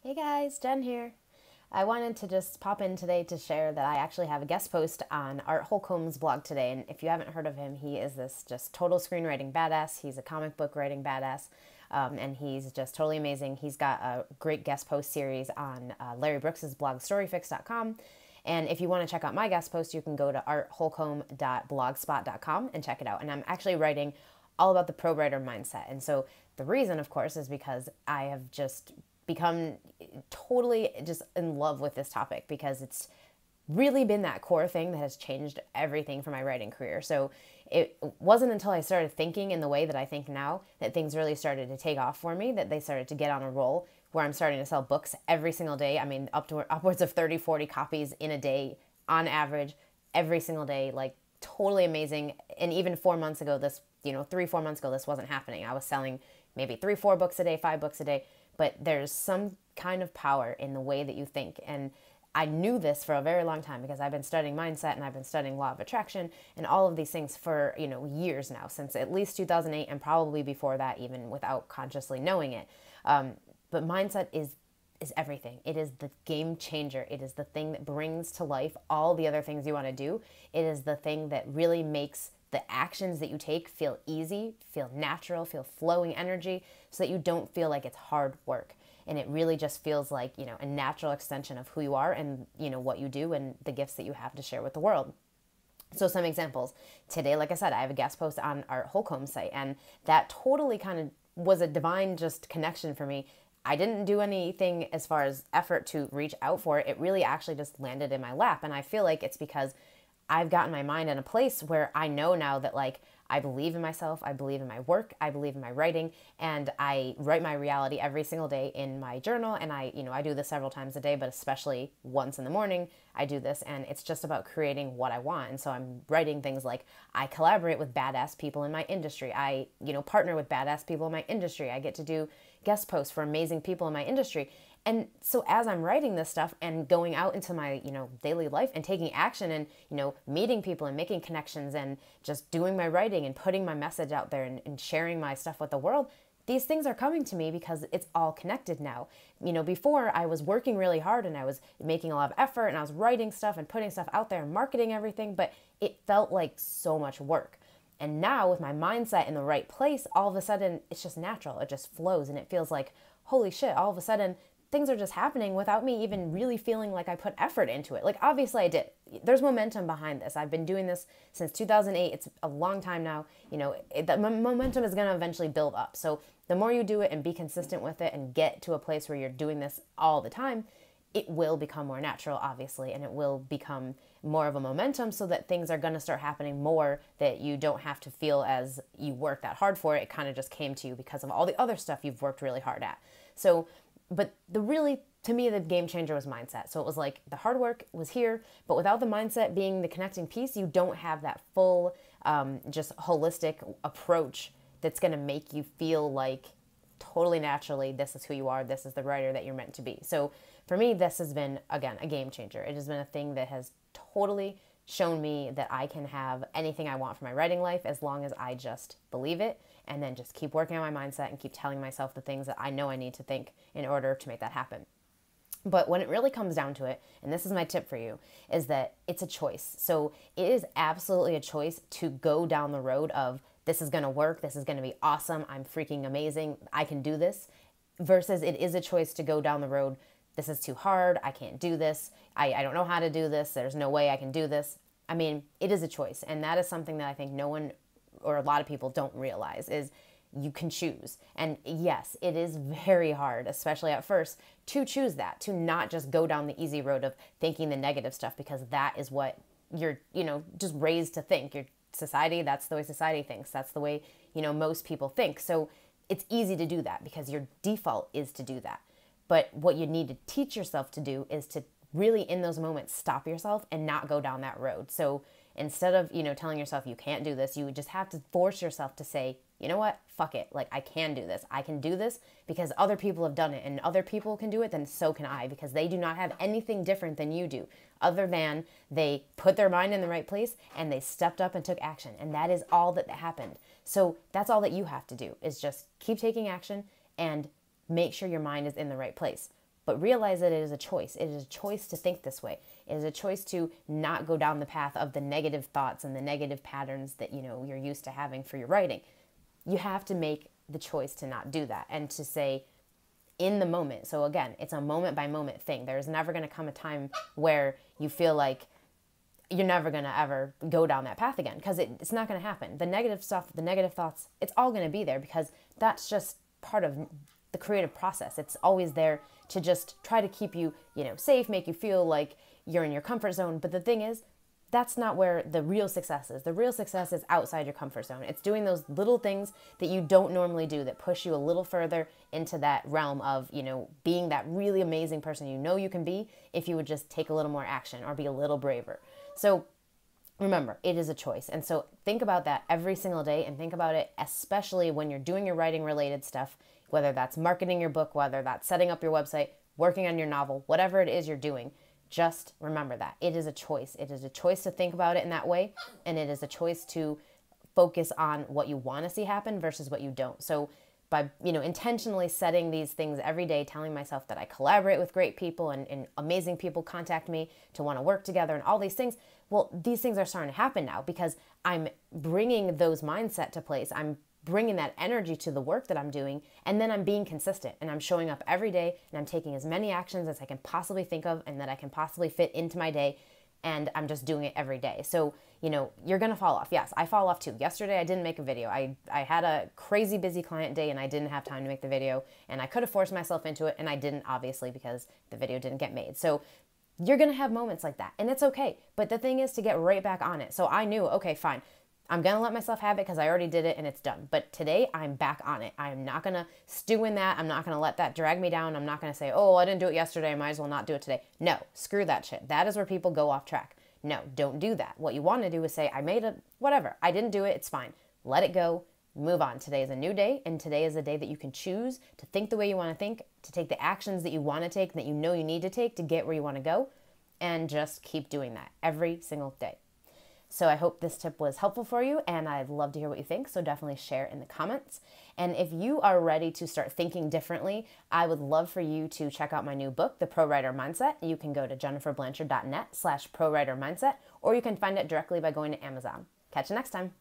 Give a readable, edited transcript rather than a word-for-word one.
Hey guys, Jen here. I wanted to just pop in today to share that I actually have a guest post on Art Holcomb's blog today. And if you haven't heard of him, he is this just total screenwriting badass. He's a comic book writing badass. And he's just totally amazing. He's got a great guest post series on Larry Brooks's blog, storyfix.com. And if you want to check out my guest post, you can go to artholcomb.blogspot.com and check it out. And I'm actually writing all about the pro writer mindset. And so the reason, of course, is because I have just become totally just in love with this topic because it's really been that core thing that has changed everything for my writing career. So it wasn't until I started thinking in the way that I think now that things really started to take off for me, that they started to get on a roll where I'm starting to sell books every single day. I mean, upwards of 30, 40 copies in a day on average, every single day, like totally amazing. And even 4 months ago, 3, 4 months ago, this wasn't happening. I was selling maybe 3, 4 books a day, 5 books a day, but there's some kind of power in the way that you think. And I knew this for a very long time because I've been studying mindset and I've been studying law of attraction and all of these things for, years now, since at least 2008 and probably before that, even without consciously knowing it. But mindset is everything. It is the game changer. It is the thing that brings to life all the other things you want to do. It is the thing that really makes the actions that you take feel easy, feel natural, feel flowing energy, so that you don't feel like it's hard work. And it really just feels like, a natural extension of who you are and, what you do and the gifts that you have to share with the world. So some examples. Today, like I said, I have a guest post on Art Holcomb's site, and that totally kind of was a divine just connection for me. I didn't do anything as far as effort to reach out for it. It really actually just landed in my lap. And I feel like it's because I've gotten my mind in a place where I know now that I believe in myself, I believe in my work, I believe in my writing, and I write my reality every single day in my journal. And I do this several times a day, but especially once in the morning, I do this, and it's just about creating what I want. And so I'm writing things like I collaborate with badass people in my industry. I, partner with badass people in my industry. I get to do guest posts for amazing people in my industry. And so as I'm writing this stuff and going out into my, daily life and taking action and, meeting people and making connections and just doing my writing and putting my message out there and sharing my stuff with the world, these things are coming to me because it's all connected now. Before I was working really hard and I was making a lot of effort and I was writing stuff and putting stuff out there and marketing everything, but it felt like so much work. And now with my mindset in the right place, all of a sudden it's just natural. It just flows and it feels like, holy shit, all of a sudden things are just happening without me even really feeling like I put effort into it. Like, obviously I did. There's momentum behind this. I've been doing this since 2008. It's a long time now. The momentum is going to eventually build up. So the more you do it and be consistent with it and get to a place where you're doing this all the time, it will become more natural, obviously, and it will become more of a momentum so that things are going to start happening more, that you don't have to feel as you worked that hard for it. It kind of just came to you because of all the other stuff you've worked really hard at. So, but to me, the game changer was mindset. So it was like the hard work was here, but without the mindset being the connecting piece, you don't have that full, just holistic approach that's going to make you feel like totally naturally, this is who you are, this is the writer that you're meant to be. So for me, this has been, again, a game changer. It has been a thing that has totally shown me that I can have anything I want for my writing life as long as I just believe it and then just keep working on my mindset and keep telling myself the things that I know I need to think in order to make that happen. But when it really comes down to it, and this is my tip for you, is that it's a choice. So it is absolutely a choice to go down the road of this is going to work, this is going to be awesome, I'm freaking amazing, I can do this, versus it is a choice to go down the road, this is too hard, I can't do this, I don't know how to do this, there's no way I can do this. I mean, it is a choice, and that is something that I think no one or a lot of people don't realize is you can choose. And yes, it is very hard, especially at first, to choose that, to not just go down the easy road of thinking the negative stuff, because that is what you're, just raised to think. Your society, that's the way society thinks. That's the way, most people think. So it's easy to do that because your default is to do that. But what you need to teach yourself to do is to really, in those moments, stop yourself and not go down that road. So instead of, telling yourself you can't do this, you just have to force yourself to say, you know what, fuck it. Like, I can do this. I can do this because other people have done it, and other people can do it, then so can I, because they do not have anything different than you do, other than they put their mind in the right place and they stepped up and took action. And that is all that happened. So that's all that you have to do, is just keep taking action and make sure your mind is in the right place. but realize that it is a choice. It is a choice to think this way. It is a choice to not go down the path of the negative thoughts and the negative patterns that, you're used to having for your writing. You have to make the choice to not do that and to say in the moment. So again, it's a moment by moment thing. There's never going to come a time where you feel like you're never going to ever go down that path again, because it's not going to happen. The negative stuff, the negative thoughts, it's all going to be there because that's just part of the creative process. It's always there to just try to keep you, safe, make you feel like you're in your comfort zone. But the thing is, that's not where the real success is. The real success is outside your comfort zone. It's doing those little things that you don't normally do that push you a little further into that realm of, being that really amazing person you can be if you would just take a little more action or be a little braver. So remember, it is a choice. And so think about that every single day, and think about it especially when you're doing your writing related stuff, whether that's marketing your book, whether that's setting up your website, working on your novel, whatever it is you're doing. Just remember that it is a choice. It is a choice to think about it in that way. And it is a choice to focus on what you want to see happen versus what you don't. So by, intentionally setting these things every day, telling myself that I collaborate with great people and amazing people contact me to want to work together and all these things. Well, these things are starting to happen now because I'm bringing those mindset to place. I'm bringing that energy to the work that I'm doing, and then I'm being consistent and I'm showing up every day and I'm taking as many actions as I can possibly think of and that I can possibly fit into my day, and I'm just doing it every day. So, you're going to fall off. Yes, I fall off too. Yesterday I didn't make a video. I had a crazy busy client day and I didn't have time to make the video, and I could have forced myself into it and I didn't, obviously, because the video didn't get made. So you're going to have moments like that, and it's okay. But the thing is to get right back on it. So I knew, okay, fine. I'm going to let myself have it because I already did it and it's done. But today I'm back on it. I am not going to stew in that. I'm not going to let that drag me down. I'm not going to say, oh, I didn't do it yesterday, I might as well not do it today. No, screw that shit. That is where people go off track. No, don't do that. What you want to do is say, I made it, whatever. I didn't do it. It's fine. Let it go. Move on. Today is a new day, and today is a day that you can choose to think the way you want to think, to take the actions that you want to take, that you need to take to get where you want to go, and just keep doing that every single day. So I hope this tip was helpful for you, and I'd love to hear what you think, so definitely share in the comments. And if you are ready to start thinking differently, I would love for you to check out my new book, The Pro Writer Mindset. You can go to jenniferblanchard.net/ProWriterMindset, or you can find it directly by going to Amazon. Catch you next time.